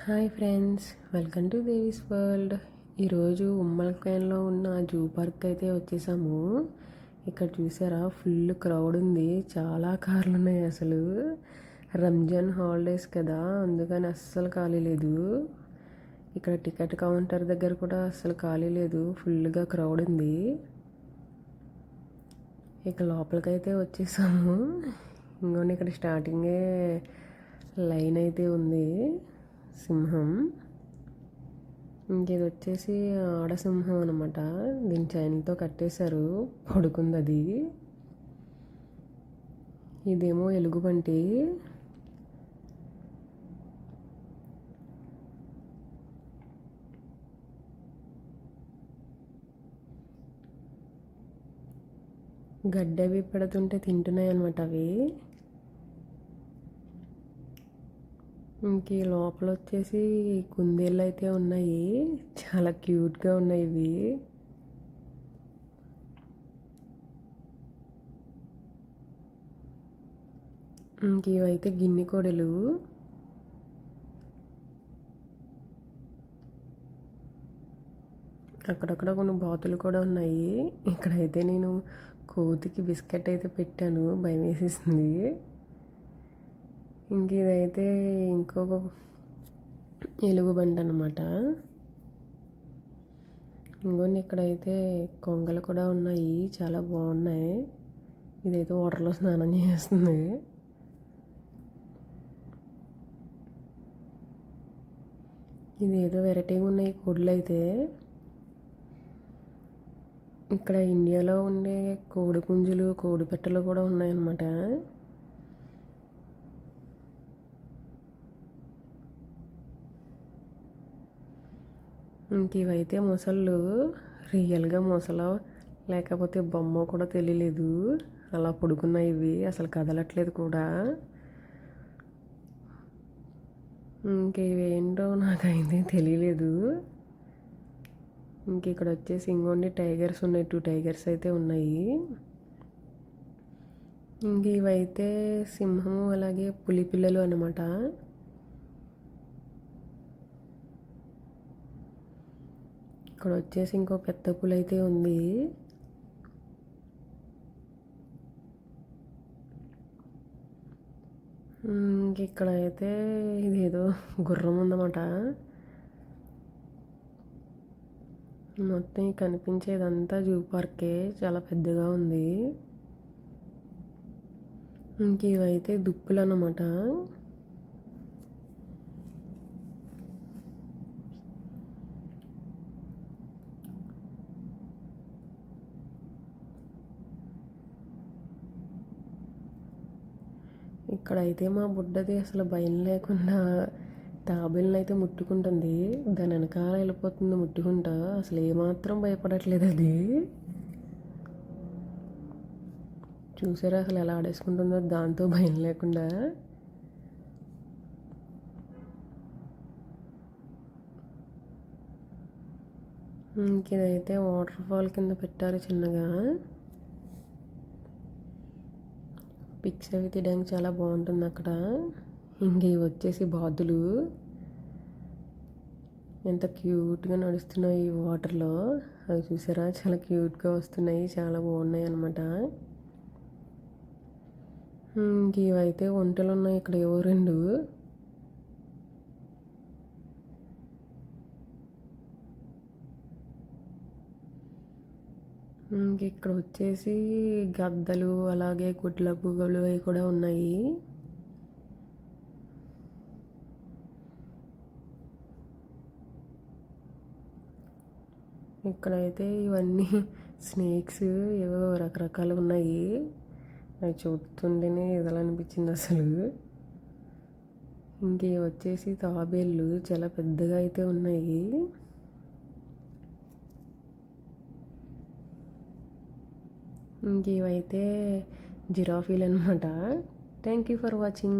Hi friends, welcome to Devi's world. ఈరోజు ఉమ్మలకాయలో ఉన్న zoo park అయితే వచ్చేసాము. ఇక్కడ చూసారా, ఫుల్ క్రౌడ్ ఉంది. చాలా కార్లు ఉన్నాయి. అసలు రంజాన్ హాలిడేస్ కదా, అందుకని అస్సలు ఖాళీ లేదు. ఇక్కడ టికెట్ కౌంటర్ దగ్గర కూడా అస్సలు ఖాళీ లేదు, ఫుల్గా క్రౌడ్ ఉంది. ఇక లోపలికైతే వచ్చేసాము. ఇంకోండి, ఇక్కడ స్టార్టింగే లైన్ అయితే ఉంది. సింహం, ఇంకేది వచ్చేసి ఆడసింహం అనమాట. దీని చైన్తో కట్టేశారు, పడుకుంది అది. ఇదేమో ఎలుగుబంటి. గడ్డవి పెడుతుంటే తింటున్నాయి అనమాట అవి. ఇంక లోపల వచ్చేసి కుందేళ్ళు అయితే ఉన్నాయి, చాలా క్యూట్గా ఉన్నాయి ఇవి. ఇంక ఇవైతే గిన్నె కోడలు. అక్కడక్కడ కొన్ని బాతులు కూడా ఉన్నాయి. ఇక్కడైతే నేను కోతికి బిస్కెట్ అయితే పెట్టాను, భయం వేసేసింది. ఇంక ఇదైతే ఇంకొక ఎలుగుబంటి అన్నమాట. ఇంకొన్ని ఇక్కడైతే కొంగలు కూడా ఉన్నాయి, చాలా బాగున్నాయి. ఇదైతే వాటర్లో స్నానం చేస్తుంది. ఇదేదో వెరైటీగా ఉన్నాయి కోళ్ళు అయితే. ఇక్కడ ఇండియాలో ఉండే కోడి పుంజులు, కోడి పెట్టలు కూడా ఉన్నాయన్నమాట. ఇంక ఇవైతే మొసళ్ళు. రియల్గా మొసలో లేకపోతే బొమ్మ కూడా తెలియలేదు, అలా పడుకున్నాయి ఇవి, అసలు కదలట్లేదు కూడా. ఇంక ఇవేంటో నాకైతే తెలియలేదు. ఇంక ఇక్కడ వచ్చేసి ఇంకోండి టైగర్స్ ఉన్నాయి, 2 టైగర్స్ అయితే ఉన్నాయి. ఇంక ఇవైతే సింహము అలాగే పులి పిల్లలు అన్నమాట. ఇక్కడ వచ్చేసి ఇంకో పెద్ద పులి అయితే ఉంది. ఇక్కడ అయితే ఇదేదో గుర్రం ఉందన్నమాట. మొత్తం కనిపించేదంతా జూ పార్కే, చాలా పెద్దగా ఉంది. ఇంక ఇవైతే దుప్పులు అన్నమాట. ఇక్కడైతే మా బుడ్డది అసలు భయం లేకుండా తాబేళ్ళని అయితే ముట్టుకుంటుంది, దాని వెనకాల వెళ్ళిపోతుంది ముట్టుకుంటా. అసలు ఏమాత్రం భయపడట్లేదు అది. చూసారా అసలు ఎలా ఆడేసుకుంటుందో దాంతో భయం లేకుండా. ఇంకైతే వాటర్ ఫాల్ కింద పెట్టారు చిన్నగా. పిక్స్ అవి తీయడానికి చాలా బాగుంటుంది అక్కడ. ఇంక వచ్చేసి బాతులు ఎంత క్యూట్గా నడుస్తున్నాయి ఈ వాటర్లో. అవి చూసారా, చాలా క్యూట్గా వస్తున్నాయి, చాలా బాగున్నాయి అన్నమాట. ఇంక ఇవైతే ఒంటెలు ఉన్నాయి ఇక్కడ, ఏవో 2. ఇంక ఇక్కడ వచ్చేసి గద్దలు అలాగే గుడ్ల పువ్వులు అవి కూడా ఉన్నాయి. ఇక్కడైతే ఇవన్నీ స్నేక్స్ ఏవో రకరకాలు ఉన్నాయి. అవి చూస్తుంటేనే ఎదలనిపించింది అసలు. ఇంక వచ్చేసి తాబేళ్ళు చాలా పెద్దగా అయితే ఉన్నాయి. ఇంక ఇవైతే జిరాఫీలు అనమాట. Thank you for watching.